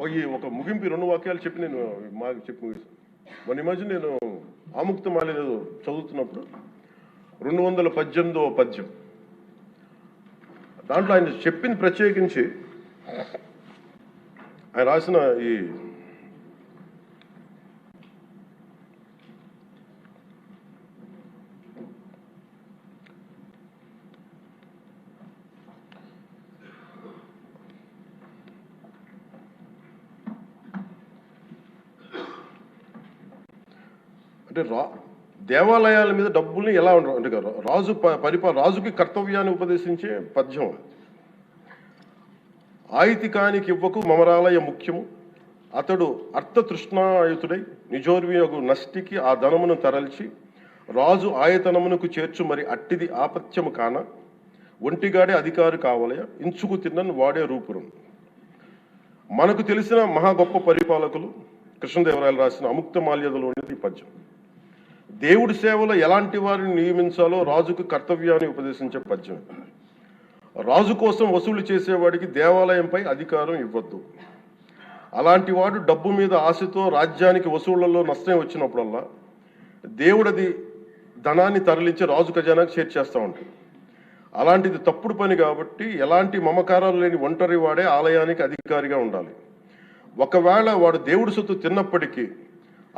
ఒక ముగింపు 2 వాక్యాలు చెప్పి నేను మాకు చెప్పి ముగిస్తాను. మొన్న ఈ మధ్య నేను ఆముక్తమాల్యద చదువుతున్నప్పుడు 218వ పద్యం, దాంట్లో ఆయన చెప్పింది ప్రత్యేకించి ఆయన రాసిన ఈ అంటే దేవాలయాల మీద డబ్బుల్ని ఎలా అంటే రాజుకి కర్తవ్యాన్ని ఉపదేశించే పద్యం. ఆయితికానికి ఇవ్వకు మమరాలయ ముఖ్యము, అతడు అర్థతృష్ణాయుతుడై నిజోర్వియగు నష్టికి ఆ ధనమును తరల్చి రాజు ఆయతనమునకు చేర్చు మరి అట్టిది ఆపత్యము కాన ఒంటిగాడే అధికారి కావలయ ఇంచుకు తిన్నను వాడే రూపురం. మనకు తెలిసిన మహా గొప్ప పరిపాలకులు కృష్ణదేవరాయలు రాసిన అముక్తమాల్యదలోనిది ఈ పద్యం. దేవుడి సేవలో ఎలాంటి వారిని నియమించాలో రాజుకు కర్తవ్యాన్ని ఉపదేశించే పద్యం. రాజు కోసం వసూలు చేసేవాడికి దేవాలయంపై అధికారం ఇవ్వద్దు. అలాంటి వాడు డబ్బు మీద ఆశతో రాజ్యానికి వసూళ్లలో నష్టం వచ్చినప్పుడల్లా దేవుడది ధనాన్ని తరలించి రాజు ఖజానాకు చేర్చేస్తూ ఉంటాడు. అలాంటిది తప్పుడు పని కాబట్టి ఎలాంటి మమకారాలు లేని ఒంటరి వాడే ఆలయానికి అధికారిగా ఉండాలి. ఒకవేళ వాడు దేవుడి సొత్తు తిన్నప్పటికీ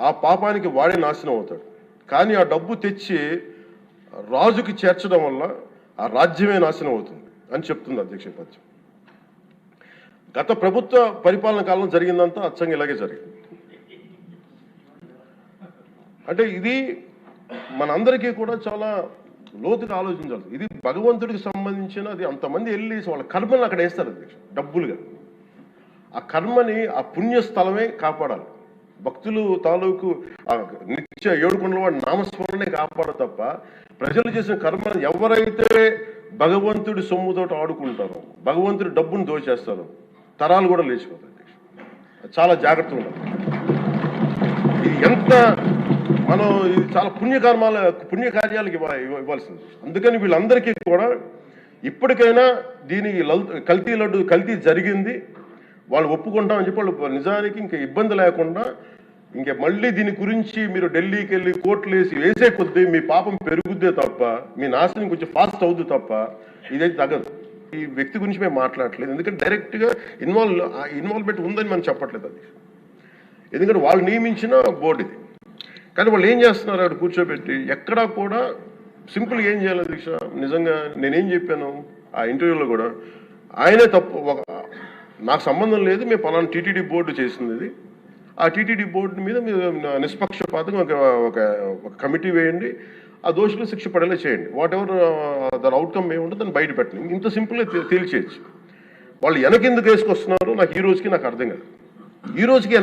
ఆ పాపానికి వాడే నాశనం అవుతాడు. కానీ ఆ డబ్బు తెచ్చి రాజుకి చేర్చడం వల్ల ఆ రాజ్యమే నాశనం అవుతుంది అని చెప్తుంది అధ్యక్ష పద్యం. గత ప్రభుత్వ పరిపాలన కాలంలో జరిగిందంతా అచ్చంగా ఇలాగే జరిగింది. అంటే ఇది మనందరికీ కూడా చాలా లోతుగా ఆలోచించాలి. ఇది భగవంతుడికి సంబంధించినది. అంతమంది వెళ్ళి వాళ్ళ కర్మని అక్కడ వేస్తారు అధ్యక్ష డబ్బులుగా. ఆ కర్మని ఆ పుణ్యస్థలమే కాపాడాలి. భక్తులు తాలూకు నిత్య 7 కొండల వాడి నామస్మరణే కాపాడ తప్ప ప్రజలు చేసిన కర్మ ఎవరైతే భగవంతుడి సొమ్ముతో ఆడుకుంటారో, భగవంతుడి డబ్బును దోచేస్తారో తరాలు కూడా లేచిపోతాయి. చాలా జాగ్రత్తగా ఉండాలి. ఇది ఎంత ఇది చాలా పుణ్యకార్యాలకు ఇవ్వాల్సింది. అందుకని వీళ్ళందరికీ కూడా ఇప్పటికైనా దీనికి కల్తీ జరిగింది, వాళ్ళు ఒప్పుకుంటామని చెప్పి వాళ్ళు నిజానికి ఇంకా ఇబ్బంది లేకుండా ఇంకా మళ్ళీ దీని గురించి మీరు ఢిల్లీకి వెళ్ళి కోర్టులు వేసే కొద్దీ మీ పాపం పెరుగుద్దే తప్ప మీ నాశనం కొంచెం ఫాస్ట్ అవుద్ది తప్ప ఇదైతే తగ్గదు. ఈ వ్యక్తి గురించి మేము మాట్లాడట్లేదు, ఎందుకంటే డైరెక్ట్గా ఇన్వాల్వ్మెంట్ ఉందని మనం చెప్పట్లేదు. అది ఎందుకంటే వాళ్ళు నియమించిన బోర్డు ఇది. కానీ వాళ్ళు ఏం చేస్తున్నారు అక్కడ కూర్చోబెట్టి ఎక్కడా కూడా సింపుల్గా ఏం చేయాలి దీక్ష. నిజంగా నేనేం చెప్పాను ఆ ఇంటర్వ్యూలో కూడా, ఆయనే తప్పు, నాకు సంబంధం లేదు, మేము పలానా టీటీడీ బోర్డు చేసింది ఇది, ఆ టీటీడీ బోర్డు మీద మీరు నిష్పక్షపాతంగా ఒక కమిటీ వేయండి, ఆ దోషులు శిక్ష పడేలా చేయండి, వాట్ ఎవర్ దాని అవుట్కమ్ ఏముంటుందో దాన్ని బయట పెట్టండి. ఇంత సింపుల్గా తేల్చేయచ్చు. వాళ్ళు వెనకెందుకు వేసుకొస్తున్నారు నాకు ఈ రోజుకి నాకు అర్థం కాదు. ఈ రోజుకి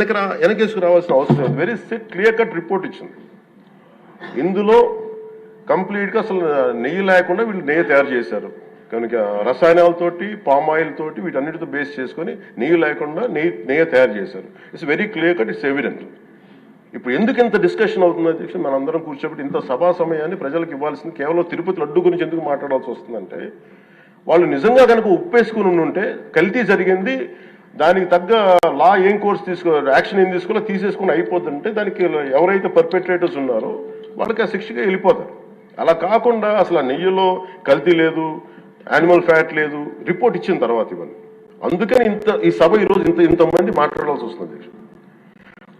వెనకేసుకు రావాల్సిన అవసరం లేదు. వెరీ క్లియర్ కట్ రిపోర్ట్ ఇచ్చింది. ఇందులో కంప్లీట్గా అసలు నెయ్యి లేకుండా వీళ్ళు నెయ్యి తయారు చేశారు కనుక రసాయనాలతోటి పామాయిల్ తోటి వీటన్నిటితో బేస్ చేసుకొని నెయ్యి లేకుండా నెయ్యి తయారు చేశారు. It's very clear cut, it's evident. ఇప్పుడు ఎందుకు ఇంత డిస్కషన్ అవుతుంది అధ్యక్ష? మనందరం కూర్చోబెట్టి ఇంత సభా సమయాన్ని ప్రజలకు ఇవ్వాల్సింది కేవలం తిరుపతి లడ్డు గురించి ఎందుకు మాట్లాడాల్సి వస్తుందంటే, వాళ్ళు నిజంగా కనుక ఉప్పేసుకుని ఉంటే కల్తీ జరిగింది, దానికి తగ్గ లా ఏం యాక్షన్ ఏం తీసుకోవాలో తీసేసుకుని అయిపోతుంటే దానికి ఎవరైతే పర్పెట్రేటర్స్ ఉన్నారో వాళ్ళకి ఆ శిక్షగా వెళ్ళిపోతారు. అలా కాకుండా అసలు ఆ నెయ్యిలో కల్తీ లేదు, యానిమల్ ఫ్యాట్ లేదు, రిపోర్ట్ ఇచ్చిన తర్వాత ఇవన్నీ. అందుకని ఈ సభ ఈరోజు ఇంతమంది మాట్లాడాల్సి వస్తుంది అధ్యక్ష.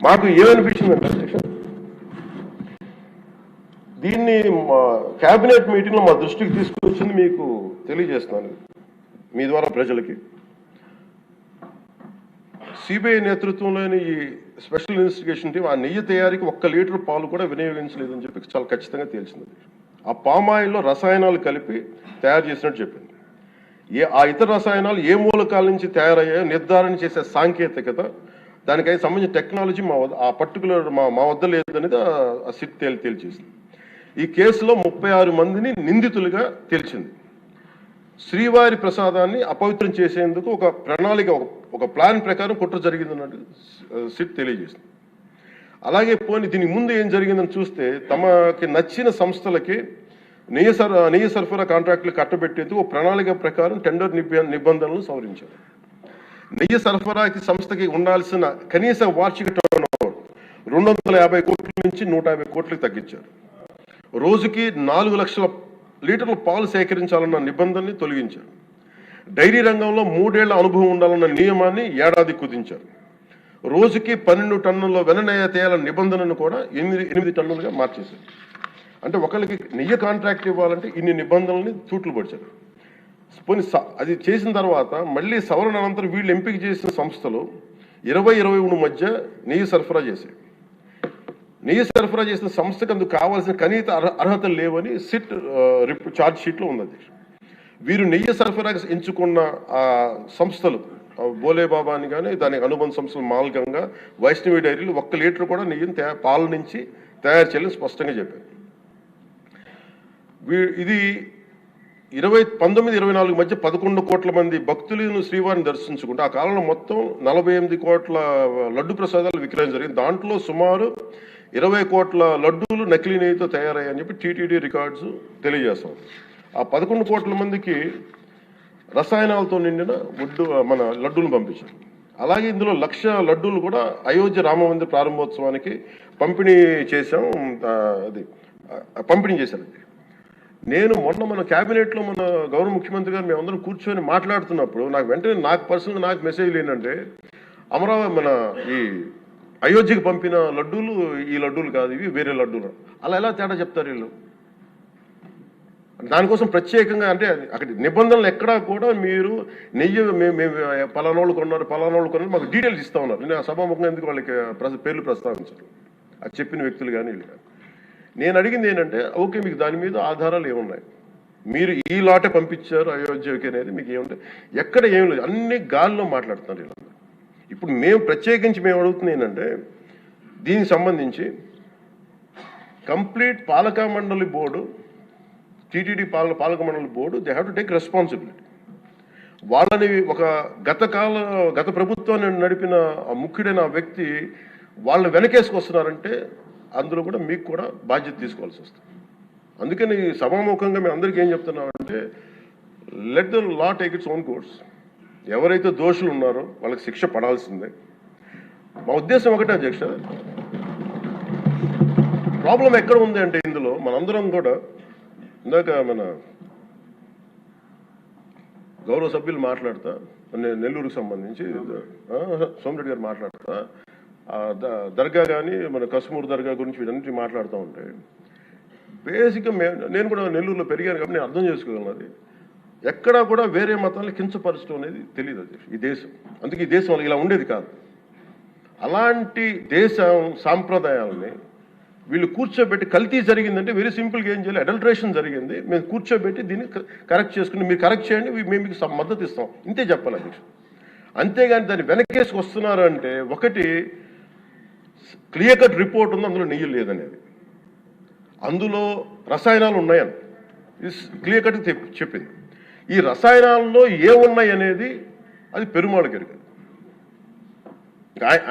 మాకు ఏమనిపించిందంటే అధ్యక్ష, దీన్ని క్యాబినెట్ మీటింగ్లో మా దృష్టికి తీసుకొచ్చింది మీకు తెలియజేస్తున్నాను మీ ద్వారా ప్రజలకి. సిబిఐ నేతృత్వంలోని ఈ స్పెషల్ ఇన్వెస్టిగేషన్ టీం ఆ నెయ్యి తయారీకి 1 లీటర్ పాలు కూడా వినియోగించలేదని చెప్పి చాలా ఖచ్చితంగా తేల్చింది. ఆ పామాయిల్లో రసాయనాలు కలిపి తయారు చేసినట్టు చెప్పింది. ఆ ఇతర రసాయనాలు ఏ మూలకాల నుంచి తయారయ్యాయో నిర్ధారణ చేసే సాంకేతికత, దానికి సంబంధించిన టెక్నాలజీ ఆ పర్టికులర్ మా వద్ద లేదనేది ఆ సిట్ తేల్చేసింది. ఈ కేసులో 36 మందిని నిందితులుగా తేల్చింది. శ్రీవారి ప్రసాదాన్ని అపవిత్రం చేసేందుకు ఒక ప్రణాళిక, ఒక ప్లాన్ ప్రకారం కుట్ర జరిగిందన్నట్టు సిట్ తెలియజేసింది. అలాగే దీనికి ముందు ఏం జరిగిందని చూస్తే తమకి నచ్చిన సంస్థలకి నెయ్యి సరఫరా కాంట్రాక్టులు కట్టబెట్టేందుకు ఒక ప్రణాళిక ప్రకారం టెండర్ నిబంధనలను సవరించారు. నెయ్యి సరఫరాకి సంస్థకి ఉండాల్సిన కనీస వార్షిక టర్నోవర్ 250 కోట్ల నుంచి 150 కోట్లకు తగ్గించారు. రోజుకి 4 లక్షల లీటర్ల పాలు సేకరించాలన్న నిబంధనని తొలగించారు. డైరీ రంగంలో 3 ఏళ్ల అనుభవం ఉండాలన్న నియమాన్ని ఏడాది కుదించారు. రోజుకి 12 టన్నుల వెన్నెయ్య తేయాల నిబంధనను కూడా 8 టన్నులుగా మార్చేశారు. అంటే ఒకరికి నెయ్యి కాంట్రాక్ట్ ఇవ్వాలంటే ఇన్ని నిబంధనల్ని తూట్లు పడిచారు. పోనీ అది చేసిన తర్వాత మళ్ళీ సవరణ అనంతరం వీళ్ళు ఎంపిక చేసిన సంస్థలు 20-21 మధ్య నెయ్యి సరఫరా చేశాయి. నెయ్యి సరఫరా చేసిన సంస్థకు అందుకు కావాల్సిన కనీస అర్హతలు లేవని సిట్ ఛార్జ్ షీట్లో ఉంది. వీరు నెయ్యి సరఫరాకి ఎంచుకున్న సంస్థలు బోలేబాబా అని కానీ దానికి అనుబంధ సంస్థలు మాల్గంగా, వైష్ణవి డైరీలు 1 లీటర్ కూడా నెయ్యిని పాల నుంచి తయారు చేయాలని స్పష్టంగా చెప్పారు. ఇది 1924 మధ్య 11 కోట్ల మంది భక్తులను శ్రీవారిని దర్శించుకుంటే ఆ కాలంలో మొత్తం 48 కోట్ల లడ్డు ప్రసాదాలు విక్రయం జరిగింది. దాంట్లో సుమారు 20 కోట్ల లడ్డూలు నకిలీ నెయ్యితో తయారయ్యాయని చెప్పి టీటీడీ రికార్డ్స్ తెలియజేస్తాం. ఆ 11 కోట్ల మందికి రసాయనాలతో నిండిన మన లడ్డూలు పంపించారు. అలాగే ఇందులో 1,00,000 లడ్డూలు కూడా అయోధ్య రామ మందిర ప్రారంభోత్సవానికి పంపిణీ చేశాం. పంపిణీ చేశారు. నేను మొన్న మన క్యాబినెట్లో మన గౌరవ ముఖ్యమంత్రి గారు మేమందరం కూర్చొని మాట్లాడుతున్నప్పుడు నాకు వెంటనే పర్సనల్గా మెసేజ్లు ఏంటంటే, అమరావతి మన ఈ అయోధ్యకి పంపిన లడ్డూలు ఈ లడ్డూలు కాదు, ఇవి వేరే లడ్డూలు. అలా ఎలా తేడా చెప్తారు వీళ్ళు? దానికోసం ప్రత్యేకంగా అంటే అక్కడ నిబంధనలు ఎక్కడా కూడా మీరు నెయ్యి మేము పలానోళ్ళు కొన్నారు మాకు డీటెయిల్స్ ఇస్తా ఉన్నారు. నేను సభాముఖంగా ఎందుకు వాళ్ళకి పేర్లు ప్రస్తావించారు, అది చెప్పిన వ్యక్తులు కానీ వీళ్ళు కానీ. నేను అడిగింది ఏంటంటే, ఓకే మీకు దాని మీద ఆధారాలు ఏమున్నాయి, మీరు ఈ లాటే పంపించారు అయోధ్యకి అనేది మీకు ఏముంటాయి, ఎక్కడ ఏం లేదు, అన్ని గాల్లో మాట్లాడుతున్నారు వీళ్ళందరూ. ఇప్పుడు మేము ప్రత్యేకించి మేము అడుగుతుంది ఏంటంటే, దీనికి సంబంధించి కంప్లీట్ పాలక మండలి బోర్డు, టీటీడీ పాలక మండలి board, they have to take responsibility. వాళ్ళని ఒక గత ప్రభుత్వాన్ని నడిపిన ముఖ్యుడైన వ్యక్తి వాళ్ళని వెనకేసుకొస్తున్నారంటే అందులో కూడా మీకు కూడా బాధ్యత తీసుకోవాల్సి వస్తుంది. అందుకని సభాముఖంగా మేము అందరికీ ఏం చెప్తున్నామంటే, let the law take its own course. ఎవరైతే దోషులు ఉన్నారో వాళ్ళకి శిక్ష పడాల్సిందే. మా ఉద్దేశం ఒకటే అధ్యక్ష, ప్రాబ్లం ఎక్కడ ఉంది అంటే ఇందులో మనందరం కూడా ఇందాక మన గౌరవ సభ్యులు మాట్లాడతా, నెల్లూరుకు సంబంధించి సోమిరెడ్డి గారు మాట్లాడతా, దర్గా కానీ మన కశ్మూర్ దర్గా గురించి వీటన్నిటి మాట్లాడుతూ ఉంటే, బేసిక్గా నేను కూడా నెల్లూరులో పెరిగాను కాబట్టి నేను అర్థం చేసుకోగలను. అది ఎక్కడా కూడా వేరే మతాలను కించపరచడం అనేది తెలియదు అది ఈ దేశం. అందుకే ఈ దేశం ఇలా ఉండేది కాదు. అలాంటి దేశం సాంప్రదాయాలని వీళ్ళు కూర్చోబెట్టి, కల్తీ జరిగిందంటే వెరీ సింపుల్గా ఏం చేయాలి, అడల్ట్రేషన్ జరిగింది, మేము కూర్చోబెట్టి దీన్ని కరెక్ట్ చేసుకుని మీరు కరెక్ట్ చేయండి, మేము మీకు మద్దతు ఇస్తాం, ఇంతే చెప్పాలి అధ్యక్ష. అంతేగాని దాన్ని వెనకేసుకు వస్తున్నారు అంటే, ఒకటి క్లియర్ కట్ రిపోర్ట్ ఉంది, అందులో నెయ్యి లేదనేది, అందులో రసాయనాలు ఉన్నాయని క్లియర్ కట్ చెప్పింది. ఈ రసాయనాల్లో ఏమున్నాయి అనేది అది పెరుమాళ్ గారికి,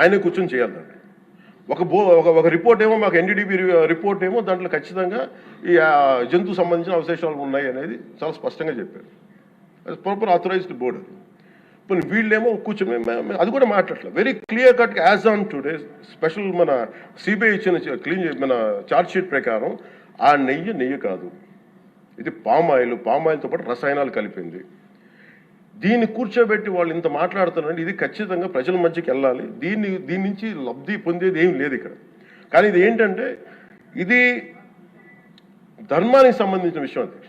ఆయన కూర్చొని చేయాలండి. ఒక రిపోర్ట్ ఏమో మాకు ఎన్డీడీబీ రిపోర్ట్ ఏమో దాంట్లో ఖచ్చితంగా ఈ జంతువు సంబంధించిన అవశేషాలు ఉన్నాయి అనేది చాలా స్పష్టంగా చెప్పారు. అది ప్రాపర్ ఆథరైజ్డ్ బోర్డు. ఇప్పుడు వీళ్ళేమో కూర్చొని అది కూడా మాట్లాడలేదు. Very clear cut as on today special మన సిబిఐ ఇచ్చిన మన ఛార్జ్ షీట్ ప్రకారం ఆ నెయ్యి కాదు, ఇది పామాయిల్తో పాటు రసాయనాలు కలిపింది. దీన్ని కూర్చోబెట్టి వాళ్ళు ఇంత మాట్లాడుతున్నారంటే ఇది ఖచ్చితంగా ప్రజల మధ్యకి వెళ్ళాలి. దీని నుంచి లబ్ధి పొందేది ఏం లేదు ఇక్కడ. కానీ ఇది ఏంటంటే ఇది ధర్మానికి సంబంధించిన విషయం అధ్యక్ష.